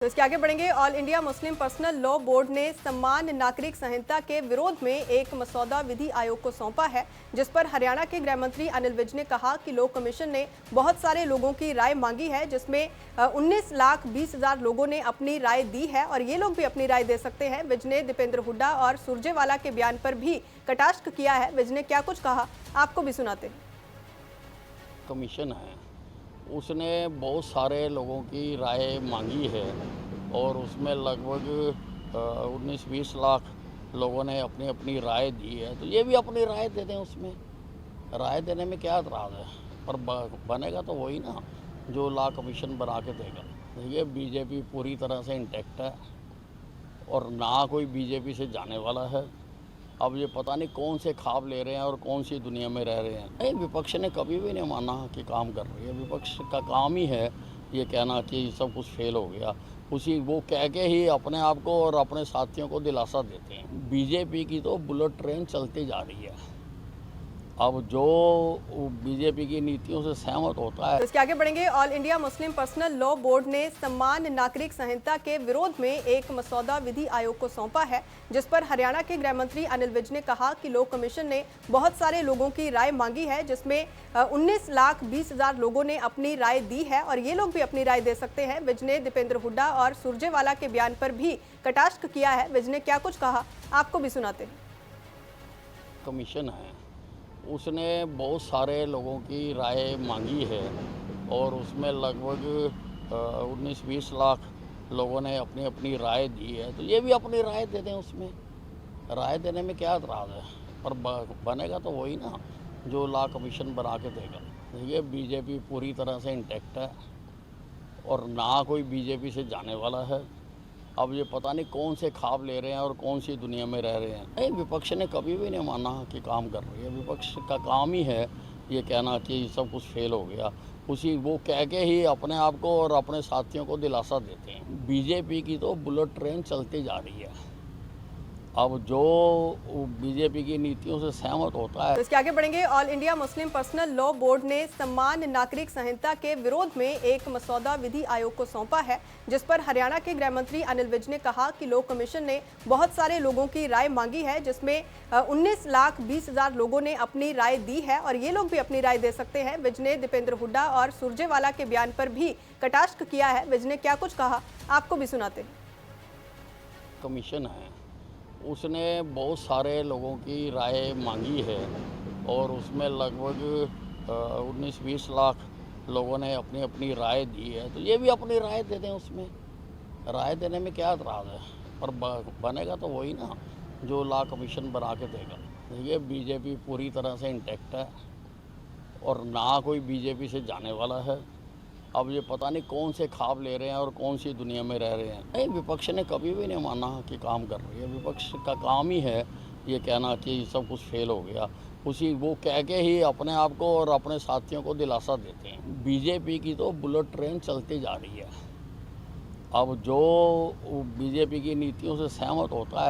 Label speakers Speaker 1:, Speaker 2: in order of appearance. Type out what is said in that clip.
Speaker 1: तो इसके आगे बढ़ेंगे। All India Muslim personal law board ने समान नागरिक संहिता के विरोध में एक मसौदा विधि आयोग को सौंपा है, जिस पर हरियाणा के गृह मंत्री अनिल विज ने कहा कि लॉ कमीशन ने बहुत सारे लोगों की राय मांगी है, जिसमें 19,20,000 लोगों ने अपनी राय दी है और ये लोग भी अपनी राय दे सकते हैं। विज ने दीपेंद्र हुड्डा और सुरजेवाला के बयान पर भी कटाक्ष किया है। विज ने क्या कुछ कहा, आपको भी सुनाते हैं।
Speaker 2: कमीशन है, उसने बहुत सारे लोगों की राय मांगी है और उसमें लगभग 19-20 लाख लोगों ने अपनी अपनी राय दी है। तो ये भी अपनी राय दे दें, उसमें राय देने में क्या एतराज़ है। पर बनेगा तो वही ना जो लॉ कमीशन बना के देगा। ये बीजेपी पूरी तरह से इंटैक्ट है और ना कोई बीजेपी से जाने वाला है। अब ये पता नहीं कौन से ख्वाब ले रहे हैं और कौन सी दुनिया में रह रहे हैं। नहीं, विपक्ष ने कभी भी नहीं माना कि काम कर रही है। विपक्ष का काम ही है ये कहना कि सब कुछ फेल हो गया। उसी वो कह के ही अपने आप को और अपने साथियों को दिलासा देते हैं। बीजेपी की तो बुलेट ट्रेन चलती जा रही है। अब जो बीजेपी की नीतियों से सहमत होता है।
Speaker 1: तो इसके आगे बढ़ेंगे। All India Muslim personal law board ने समान नागरिक संहिता के विरोध में एक मसौदा विधि आयोग को सौंपा है, जिस पर हरियाणा के गृह मंत्री अनिल विज ने कहा कि लॉ कमीशन ने बहुत सारे लोगों की राय मांगी है, जिसमें 19,20,000 लोगों ने अपनी राय दी है और ये लोग भी अपनी राय दे सकते हैं। विज ने दीपेंद्र हुड्डा और सुरजेवाला के बयान पर भी कटाक्ष किया है। विज ने क्या कुछ कहा, आपको भी सुनाते हैं।
Speaker 2: कमीशन है, उसने बहुत सारे लोगों की राय मांगी है और उसमें लगभग 19-20 लाख लोगों ने अपनी अपनी राय दी है। तो ये भी अपनी राय दे दें, उसमें राय देने में क्या एतराज़ है। पर बनेगा तो वही ना जो लॉ कमीशन बना के देगा। ये बीजेपी पूरी तरह से इंटैक्ट है और ना कोई बीजेपी से जाने वाला है। अब ये पता नहीं कौन से ख्वाब ले रहे हैं और कौन सी दुनिया में रह रहे हैं। नहीं, विपक्ष ने कभी भी नहीं माना कि काम कर रही है। विपक्ष का काम ही है ये कहना कि सब कुछ फेल हो गया। उसी वो कह के ही अपने आप को और अपने साथियों को दिलासा देते हैं। बीजेपी की तो बुलेट ट्रेन चलती जा रही है। अब जो बीजेपी की नीतियों से सहमत होता है।
Speaker 1: तो इसके आगे बढ़ेंगे। All India Muslim personal law board ने समान नागरिक संहिता के विरोध में एक मसौदा विधि आयोग को सौंपा है, जिस पर हरियाणा के गृह मंत्री अनिल विज ने कहा कि लॉ कमीशन ने बहुत सारे लोगों की राय मांगी है, जिसमें 19,20,000 लोगों ने अपनी राय दी है और ये लोग भी अपनी राय दे सकते हैं। विज ने दीपेंद्र हुड्डा और सुरजेवाला के बयान पर भी कटाक्ष किया है। विज ने क्या कुछ कहा, आपको भी सुनाते हैं।
Speaker 2: कमीशन है, उसने बहुत सारे लोगों की राय मांगी है और उसमें लगभग 19-20 लाख लोगों ने अपनी अपनी राय दी है। तो ये भी अपनी राय दे दें, उसमें राय देने में क्या एतराज़ है। पर बनेगा तो वही ना जो लॉ कमीशन बना के देगा। ये बीजेपी पूरी तरह से इंटैक्ट है और ना कोई बीजेपी से जाने वाला है। अब ये पता नहीं कौन से ख्वाब ले रहे हैं और कौन सी दुनिया में रह रहे हैं। नहीं, विपक्ष ने कभी भी नहीं माना कि काम कर रही है। विपक्ष का काम ही है ये कहना कि सब कुछ फेल हो गया। उसी वो कह के ही अपने आप को और अपने साथियों को दिलासा देते हैं। बीजेपी की तो बुलेट ट्रेन चलती जा रही है। अब जो बीजेपी की नीतियों से सहमत होता है।